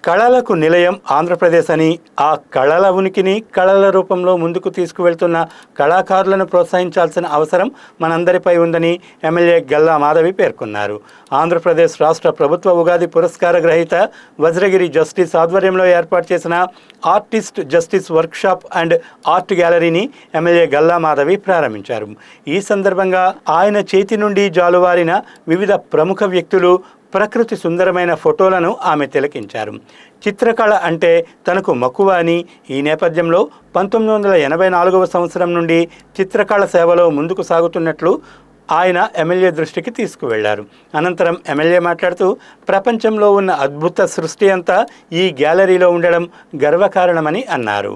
కళలకు నిలయం ఆంధ్రప్రదేశ్ అని, ఆ కళల ఉనికిని కళల రూపంలో ముందుకు తీసుకువెళ్తున్న కళాకారులను ప్రోత్సహించాల్సిన అవసరం మనందరిపై ఉందని ఎమ్మెల్యే గల్లా మాధవి పేర్కొన్నారు. ఆంధ్రప్రదేశ్ రాష్ట్ర ప్రభుత్వ ఉగాది పురస్కార గ్రహీత వజ్రగిరి జస్టిస్ ఆధ్వర్యంలో ఏర్పాటు చేసిన artist justice workshop and art గ్యాలరీని ఎమ్మెల్యే గల్లా మాధవి ప్రారంభించారు. ఈ సందర్భంగా ఆయన చేతి నుండి జాలువారిన వివిధ ప్రముఖ వ్యక్తులు, ప్రకృతి సుందరమైన ఫోటోలను ఆమె తిలకించారు. చిత్రకళ అంటే తనకు మక్కువ అని, ఈ నేపథ్యంలో 1984వ సంవత్సరం నుండి చిత్రకళ సేవలో ముందుకు సాగుతున్నట్లు ఆయన ఎమ్మెల్యే దృష్టికి తీసుకువెళ్లారు. అనంతరం ఎమ్మెల్యే మాట్లాడుతూ, ప్రపంచంలో ఉన్న అద్భుత సృష్టి అంతా ఈ గ్యాలరీలో ఉండడం గర్వకారణమని అన్నారు.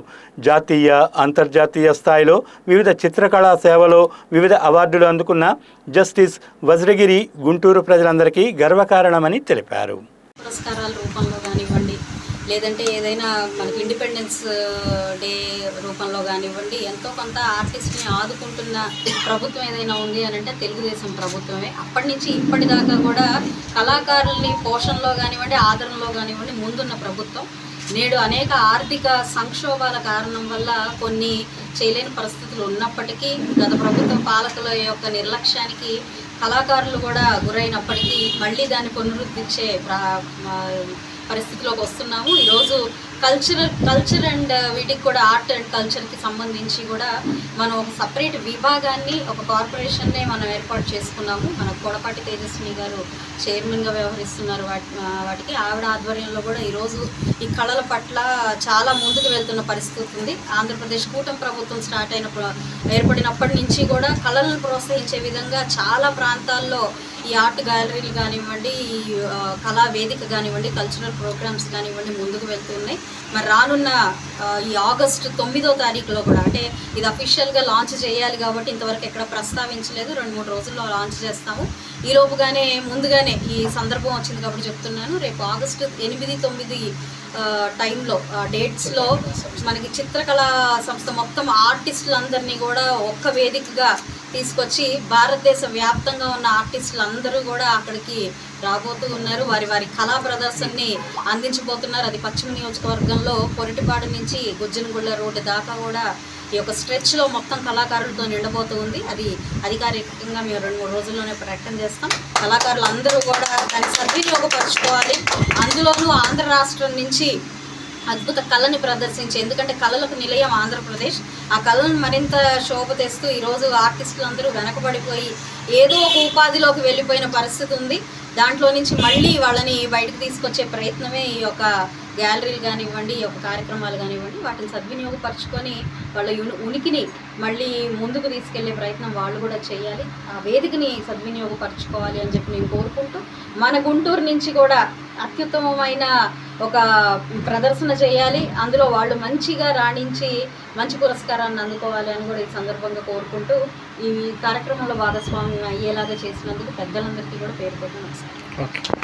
జాతీయ, అంతర్జాతీయ స్థాయిలో వివిధ చిత్రకళా సేవలో వివిధ అవార్డులు అందుకున్న జస్టిస్ వజ్రగిరి గుంటూరు ప్రజలందరికీ గర్వకారణమని తెలిపారు. పురస్కారాల రూపంలో కానివ్వండి, లేదంటే ఏదైనా మనకి ఇండిపెండెన్స్ డే రూపంలో కానివ్వండి, ఎంతో కొంత ఆర్టిస్ట్ని ఆదుకుంటున్న ప్రభుత్వం ఏదైనా ఉంది అని అంటే తెలుగుదేశం ప్రభుత్వమే. అప్పటి నుంచి ఇప్పటిదాకా కూడా కళాకారుల్ని పోషణలో కానివ్వండి, ఆదరణలో కానివ్వండి ముందున్న ప్రభుత్వం. నేడు అనేక ఆర్థిక సంక్షోభాల కారణం వల్ల కొన్ని చేయలేని పరిస్థితులు ఉన్నప్పటికీ, గత ప్రభుత్వ పాలకుల యొక్క నిర్లక్ష్యానికి కళాకారులు కూడా గురైనప్పటికీ మళ్ళీ దాన్ని పునరుద్ధరించే పరిస్థితిలోకి వస్తున్నాము. ఈరోజు కల్చర్ అండ్ వీటికి కూడా ఆర్ట్ అండ్ కల్చర్కి సంబంధించి కూడా మనం ఒక సపరేట్ విభాగాన్ని, ఒక కార్పొరేషన్నే మనం ఏర్పాటు చేసుకున్నాము. మన కోడపాటి తేజస్విని గారు చైర్మన్గా వ్యవహరిస్తున్నారు. వాటికి ఆవిడ ఆధ్వర్యంలో కూడా ఈరోజు ఈ కళల పట్ల చాలా ముందుకు వెళ్తున్న పరిస్థితి ఉంది. ఆంధ్రప్రదేశ్ కూటమి ప్రభుత్వం ఏర్పడినప్పటి నుంచి కూడా కళలను ప్రోత్సహించే విధంగా చాలా ప్రాంతాల్లో ఈ ఆర్ట్ గ్యాలరీలు కానివ్వండి, ఈ కళా వేదిక కానివ్వండి, కల్చరల్ ప్రోగ్రామ్స్ కానివ్వండి ముందుకు వెళ్తున్నాయి. మరి రానున్న ఈ ఆగస్టు 9వ తారీఖులో కూడా, అంటే ఇది అఫీషియల్గా లాంచ్ చేయాలి కాబట్టి ఇంతవరకు ఎక్కడ ప్రస్తావించలేదు, 2-3 రోజుల్లో లాంచ్ చేస్తాము. ఈలోపుగానే ముందుగానే ఈ సందర్భం వచ్చింది కాబట్టి చెప్తున్నాను, రేపు ఆగస్టు 8-9 టైంలో డేట్స్లో మనకి చిత్రకళా సంస్థ మొత్తం ఆర్టిస్టులందరినీ కూడా ఒక్క వేదికగా తీసుకొచ్చి భారతదేశ వ్యాప్తంగా ఉన్న ఆర్టిస్టులందరూ కూడా అక్కడికి రాబోతూ ఉన్నారు. వారి కళా ప్రదర్శనని అందించబోతున్నారు. అది పశ్చిమ నియోజకవర్గంలో కొరటిపాడు నుంచి గుజ్జనగుళ్ళ రోడ్డు దాకా కూడా ఈ యొక్క స్ట్రెచ్లో మొత్తం కళాకారులతో నిండబోతూ ఉంది. అది అధికారికంగా మేము 2-3 రోజుల్లోనే ప్రకటన చేస్తాం. కళాకారులు అందరూ కూడా దాన్ని సద్వినియోగపరచుకోవాలి. అందులోనూ ఆంధ్ర రాష్ట్రం నుంచి అద్భుత కళని ప్రదర్శించి, ఎందుకంటే కళలకు నిలయం ఆంధ్రప్రదేశ్, ఆ కళను మరింత శోభ తెస్తూ ఈరోజు ఆర్టిస్టులు అందరూ వెనకబడిపోయి ఏదో ఒక ఉపాధిలోకి వెళ్ళిపోయిన పరిస్థితి ఉంది. దాంట్లో నుంచి మళ్ళీ వాళ్ళని బయటకు తీసుకొచ్చే ప్రయత్నమే ఈ యొక్క గ్యాలరీలు కానివ్వండి, ఈ యొక్క కార్యక్రమాలు కానివ్వండి, వాటిని సద్వినియోగపరచుకొని వాళ్ళ ఉనికిని మళ్ళీ ముందుకు తీసుకెళ్లే ప్రయత్నం వాళ్ళు కూడా చేయాలి. ఆ వేదికని సద్వినియోగపరచుకోవాలి అని చెప్పి నేను కోరుకుంటూ, మన గుంటూరు నుంచి కూడా అత్యుత్తమమైన ఒక ప్రదర్శన చేయాలి, అందులో వాళ్ళు మంచిగా రాణించి మంచి పురస్కారాన్ని అందుకోవాలి అని కూడా ఈ సందర్భంగా కోరుకుంటూ, ఈ కార్యక్రమంలో భాగస్వామ్యం అయ్యేలాగా చేసినందుకు పెద్దలందరికీ కూడా పేరు నమస్కారం.